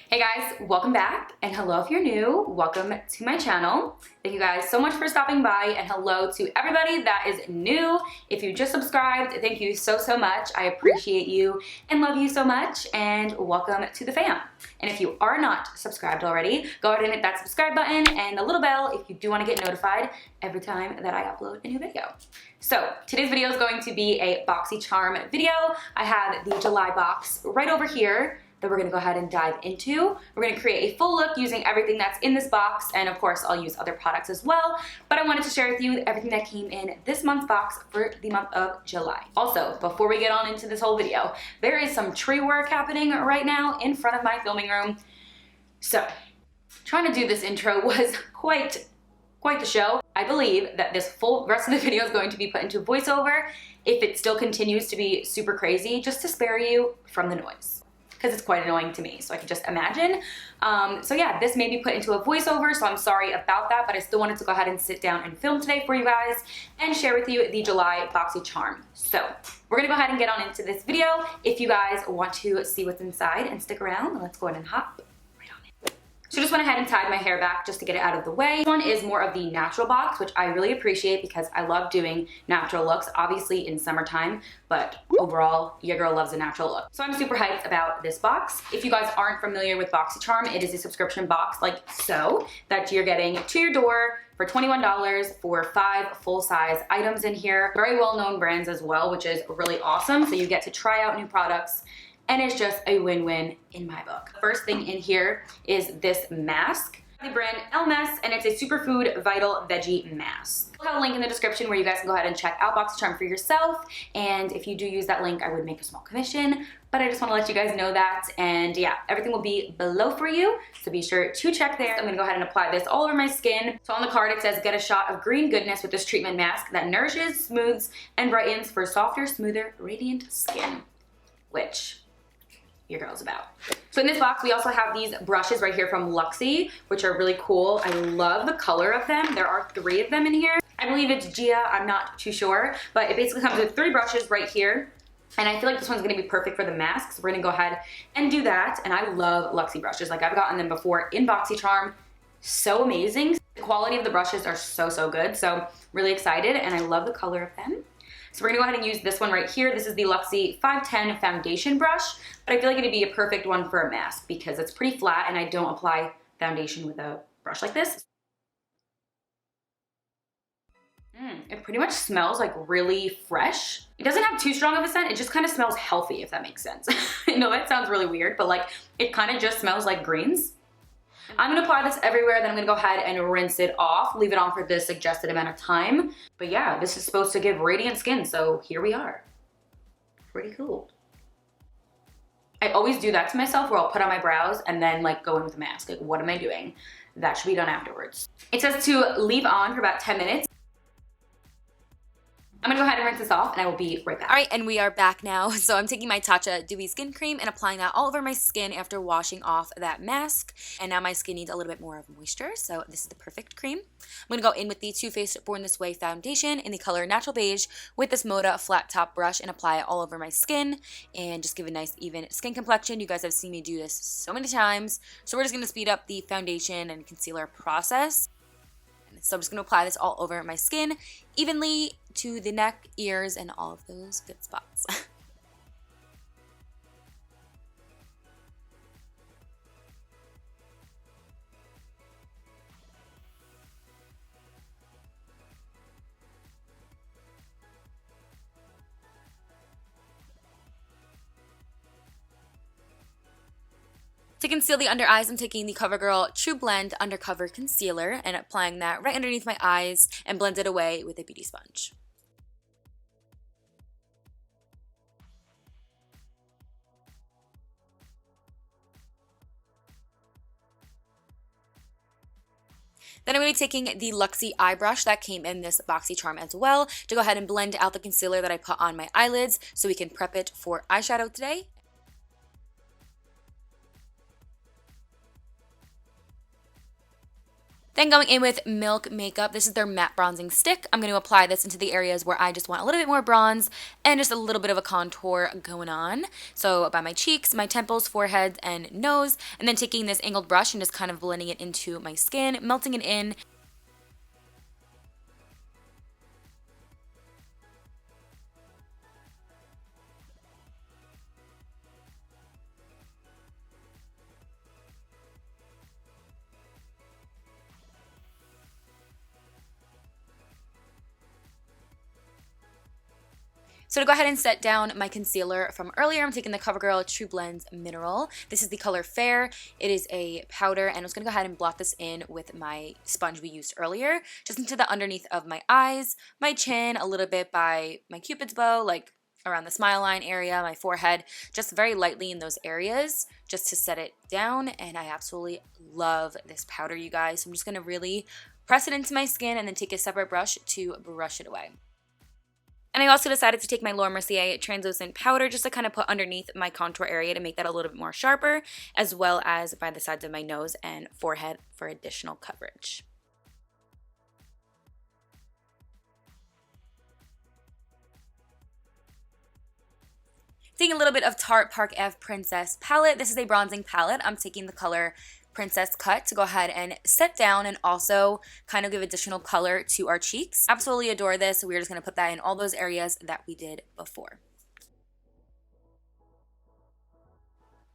Hey guys, welcome back, and hello if you're new. Welcome to my channel. Thank you guys so much for stopping by, and hello to everybody that is new. If you just subscribed, thank you so much. I appreciate you and love you so much, and welcome to the fam. And if you are not subscribed already, go ahead and hit that subscribe button and the little bell if you do want to get notified every time that I upload a new video. So today's video is going to be a Boxycharm video. I have the July box right over here that we're gonna go ahead and dive into. We're gonna create a full look using everything that's in this box, and of course I'll use other products as well, but I wanted to share with you everything that came in this month's box for the month of July. Also, before we get on into this whole video, there is some tree work happening right now in front of my filming room. So, trying to do this intro was quite the show. I believe that this full rest of the video is going to be put into voiceover if it still continues to be super crazy, just to spare you from the noise, because it's quite annoying to me, so I can just imagine. So yeah, this may be put into a voiceover, so I'm sorry about that, but I still wanted to go ahead and sit down and film today for you guys and share with you the July Boxycharm. So we're gonna go ahead and get on into this video. If you guys want to see what's inside and stick around, let's go ahead and hop right on in. So just went ahead and tied my hair back just to get it out of the way. This one is more of the natural box, which I really appreciate because I love doing natural looks, obviously in summertime, but overall, your girl loves a natural look. So I'm super hyped about this box. If you guys aren't familiar with Boxycharm, it is a subscription box like so that you're getting to your door for $21 for 5 full-size items in here. Very well-known brands as well, which is really awesome. So you get to try out new products, and it's just a win-win in my book. The first thing in here is this mask. The brand Elemis, and it's a superfood vital veggie mask. I'll have a link in the description where you guys can go ahead and check out Boxycharm for yourself, and if you do use that link, I would make a small commission, but I just want to let you guys know that, and yeah, everything will be below for you, so be sure to check there. I'm going to go ahead and apply this all over my skin. So on the card it says, get a shot of green goodness with this treatment mask that nourishes, smooths, and brightens for softer, smoother, radiant skin, which your girl's about. So in this box, we also have these brushes right here from Luxie, which are really cool. I love the color of them. There are 3 of them in here. I believe it's Gaea, I'm not too sure, but it basically comes with 3 brushes right here. And I feel like this one's gonna be perfect for the mask, so we're gonna go ahead and do that. And I love Luxie brushes. Like, I've gotten them before in Boxycharm. So amazing. The quality of the brushes are so good, so really excited, and I love the color of them. So we're gonna go ahead and use this one right here. This is the Luxie 510 foundation brush, but I feel like it'd be a perfect one for a mask because it's pretty flat and I don't apply foundation with a brush like this. It pretty much smells like really fresh. It doesn't have too strong of a scent, it just kind of smells healthy, if that makes sense. I know that sounds really weird, but like it kind of just smells like greens. I'm gonna apply this everywhere, then I'm gonna go ahead and rinse it off, leave it on for the suggested amount of time. But yeah, this is supposed to give radiant skin, so here we are. Pretty cool. I always do that to myself where I'll put on my brows and then like go in with a mask. Like, what am I doing? That should be done afterwards. It says to leave on for about 10 minutes. I'm gonna go ahead and rinse this off and I will be right back. All right, and we are back now. So I'm taking my Tarte Dewy Skin Cream and applying that all over my skin after washing off that mask. And now my skin needs a little bit more of moisture, so this is the perfect cream. I'm gonna go in with the Too Faced Born This Way foundation in the color Natural Beige with this Moda flat top brush and apply it all over my skin and just give a nice even skin complexion. You guys have seen me do this so many times. So we're just gonna speed up the foundation and concealer process. So I'm just going to apply this all over my skin, evenly to the neck, ears, and all of those good spots. To conceal the under eyes, I'm taking the Covergirl True Blend Undercover Concealer and applying that right underneath my eyes and blend it away with a beauty sponge. Then I'm going to be taking the Luxie eye brush that came in this Boxycharm as well to go ahead and blend out the concealer that I put on my eyelids so we can prep it for eyeshadow today. Then going in with Milk Makeup, this is their matte bronzing stick. I'm going to apply this into the areas where I just want a little bit more bronze and just a little bit of a contour going on. So by my cheeks, my temples, forehead, and nose. And then taking this angled brush and just kind of blending it into my skin, melting it in. So to go ahead and set down my concealer from earlier, I'm taking the Covergirl True Blends Mineral. This is the color Fair. It is a powder, and I'm just going to go ahead and blot this in with my sponge we used earlier, just into the underneath of my eyes, my chin, a little bit by my cupid's bow, like around the smile line area, my forehead, just very lightly in those areas, just to set it down. And I absolutely love this powder, you guys. So I'm just going to really press it into my skin and then take a separate brush to brush it away. And I also decided to take my Mercier translucent powder just to kind of put underneath my contour area to make that a little bit more sharper, as well as by the sides of my nose and forehead for additional coverage. Taking a little bit of Tarte Park F Princess palette. This is a bronzing palette. I'm taking the color Princess Cut to go ahead and set down and also kind of give additional color to our cheeks. Absolutely adore this. We're just going to put that in all those areas that we did before.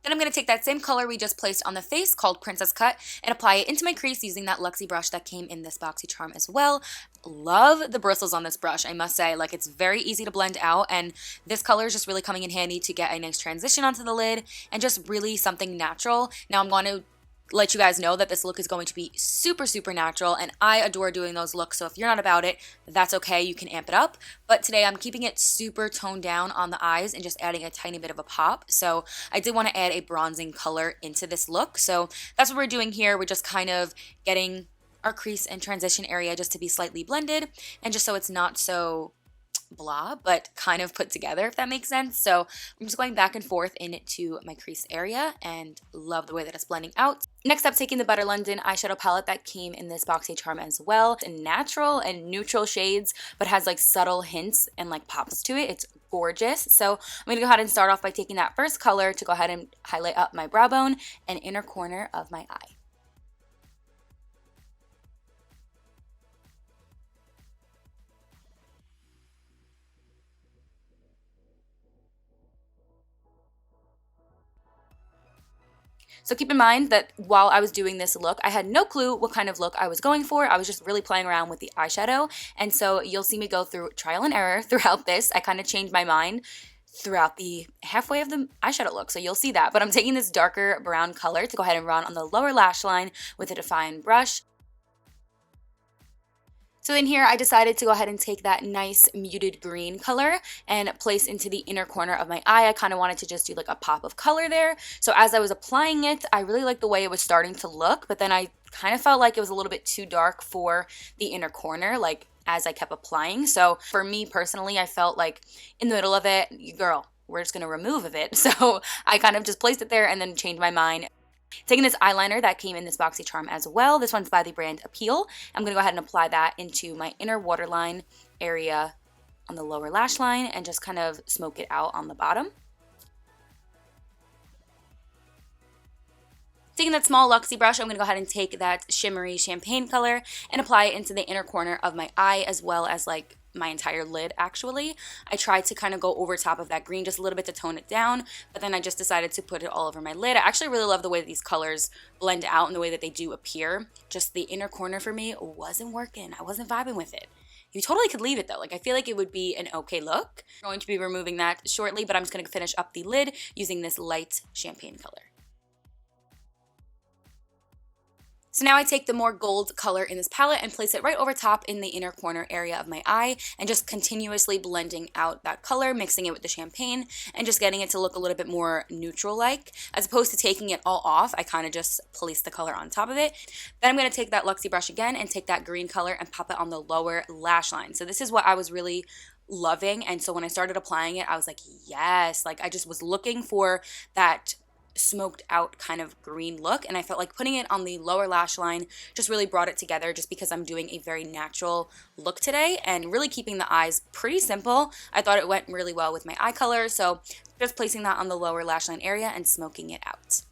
Then I'm going to take that same color we just placed on the face called Princess Cut and apply it into my crease using that Luxie brush that came in this Boxycharm as well. Love the bristles on this brush, I must say. Like, it's very easy to blend out, and this color is just really coming in handy to get a nice transition onto the lid and just really something natural. Now I'm going to let you guys know that this look is going to be super, super natural, and I adore doing those looks, so if you're not about it, that's okay, you can amp it up. But today I'm keeping it super toned down on the eyes and just adding a tiny bit of a pop. So I did want to add a bronzing color into this look, so that's what we're doing here. We're just kind of getting our crease and transition area just to be slightly blended, and just so it's not so blah, but kind of put together, if that makes sense. So I'm just going back and forth into my crease area and love the way that it's blending out. Next up, taking the Butter London eyeshadow palette that came in this Boxycharm as well. It's in natural and neutral shades, but has like subtle hints and like pops to it. It's gorgeous. So I'm going to go ahead and start off by taking that first color to go ahead and highlight up my brow bone and inner corner of my eye. So keep in mind that while I was doing this look, I had no clue what kind of look I was going for. I was just really playing around with the eyeshadow. And so you'll see me go through trial and error throughout this. I kind of changed my mind throughout the halfway of the eyeshadow look, so you'll see that. But I'm taking this darker brown color to go ahead and run on the lower lash line with a Define brush. So in here, I decided to go ahead and take that nice muted green color and place into the inner corner of my eye. I kind of wanted to just do like a pop of color there. So as I was applying it, I really liked the way it was starting to look, but then I kind of felt like it was a little bit too dark for the inner corner, like as I kept applying. So for me personally, I felt like in the middle of it, girl, we're just going to remove of it. So I kind of just placed it there and then changed my mind. Taking this eyeliner that came in this Boxycharm as well. This one's by the brand Appeal. I'm going to go ahead and apply that into my inner waterline area on the lower lash line and just kind of smoke it out on the bottom. Taking that small Luxie brush, I'm going to go ahead and take that shimmery champagne color and apply it into the inner corner of my eye as well as like my entire lid actually. I tried to kind of go over top of that green just a little bit to tone it down, but then I just decided to put it all over my lid. I actually really love the way that these colors blend out and the way that they do appear. Just the inner corner for me wasn't working. I wasn't vibing with it. You totally could leave it though. Like, I feel like it would be an okay look. I'm going to be removing that shortly, but I'm just going to finish up the lid using this light champagne color. So now I take the more gold color in this palette and place it right over top in the inner corner area of my eye and just continuously blending out that color, mixing it with the champagne and just getting it to look a little bit more neutral-like. As opposed to taking it all off, I kind of just place the color on top of it. Then I'm going to take that Luxie brush again and take that green color and pop it on the lower lash line. So this is what I was really loving, and so when I started applying it, I was like, yes, like I just was looking for that smoked out kind of green look, and I felt like putting it on the lower lash line just really brought it together, just because I'm doing a very natural look today and really keeping the eyes pretty simple. I thought it went really well with my eye color, so just placing that on the lower lash line area and smoking it out.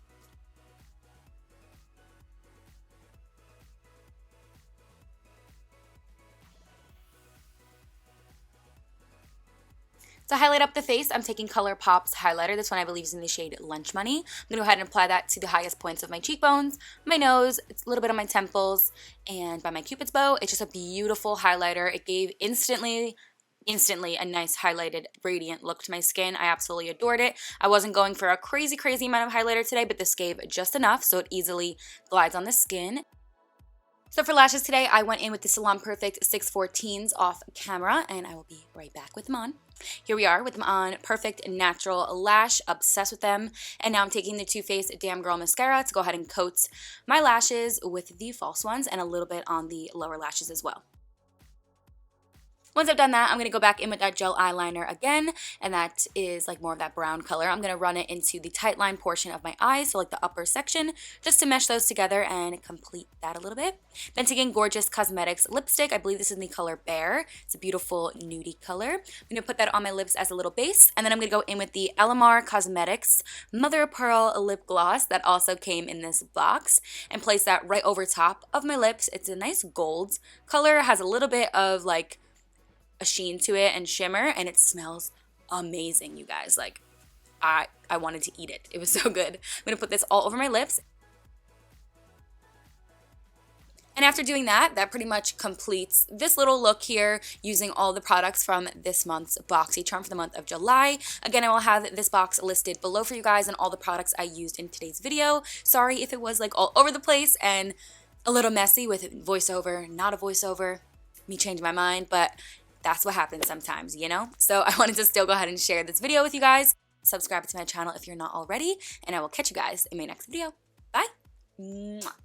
To highlight up the face, I'm taking Colourpop's highlighter. This one I believe is in the shade Lunch Money. I'm going to go ahead and apply that to the highest points of my cheekbones, my nose, a little bit on my temples, and by my Cupid's bow. It's just a beautiful highlighter. It gave instantly a nice highlighted radiant look to my skin. I absolutely adored it. I wasn't going for a crazy amount of highlighter today, but this gave just enough so it easily glides on the skin. So for lashes today, I went in with the Salon Perfect 614s off camera, and I will be right back with them on. Here we are with them on, perfect natural lash, obsessed with them. And now I'm taking the Too Faced Damn Girl Mascara to go ahead and coat my lashes with the false ones and a little bit on the lower lashes as well. Once I've done that, I'm going to go back in with that gel eyeliner again, and that is like more of that brown color. I'm going to run it into the tight line portion of my eyes, so like the upper section, just to mesh those together and complete that a little bit. Then taking Gorgeous Cosmetics lipstick, I believe this is in the color Bear. It's a beautiful nudie color. I'm going to put that on my lips as a little base, and then I'm going to go in with the Alamar Cosmetics Mother of Pearl lip gloss that also came in this box, and place that right over top of my lips. It's a nice gold color, has a little bit of like a sheen to it and shimmer, and it smells amazing, you guys. Like, I wanted to eat it. It was so good. I'm gonna put this all over my lips. And after doing that, that pretty much completes this little look here using all the products from this month's Boxycharm for the month of July. Again, I will have this box listed below for you guys and all the products I used in today's video. Sorry if it was like all over the place and a little messy with voiceover, not a voiceover, me changing my mind, but that's what happens sometimes, you know? So I wanted to still go ahead and share this video with you guys. Subscribe to my channel if you're not already, and I will catch you guys in my next video. Bye! Mwah.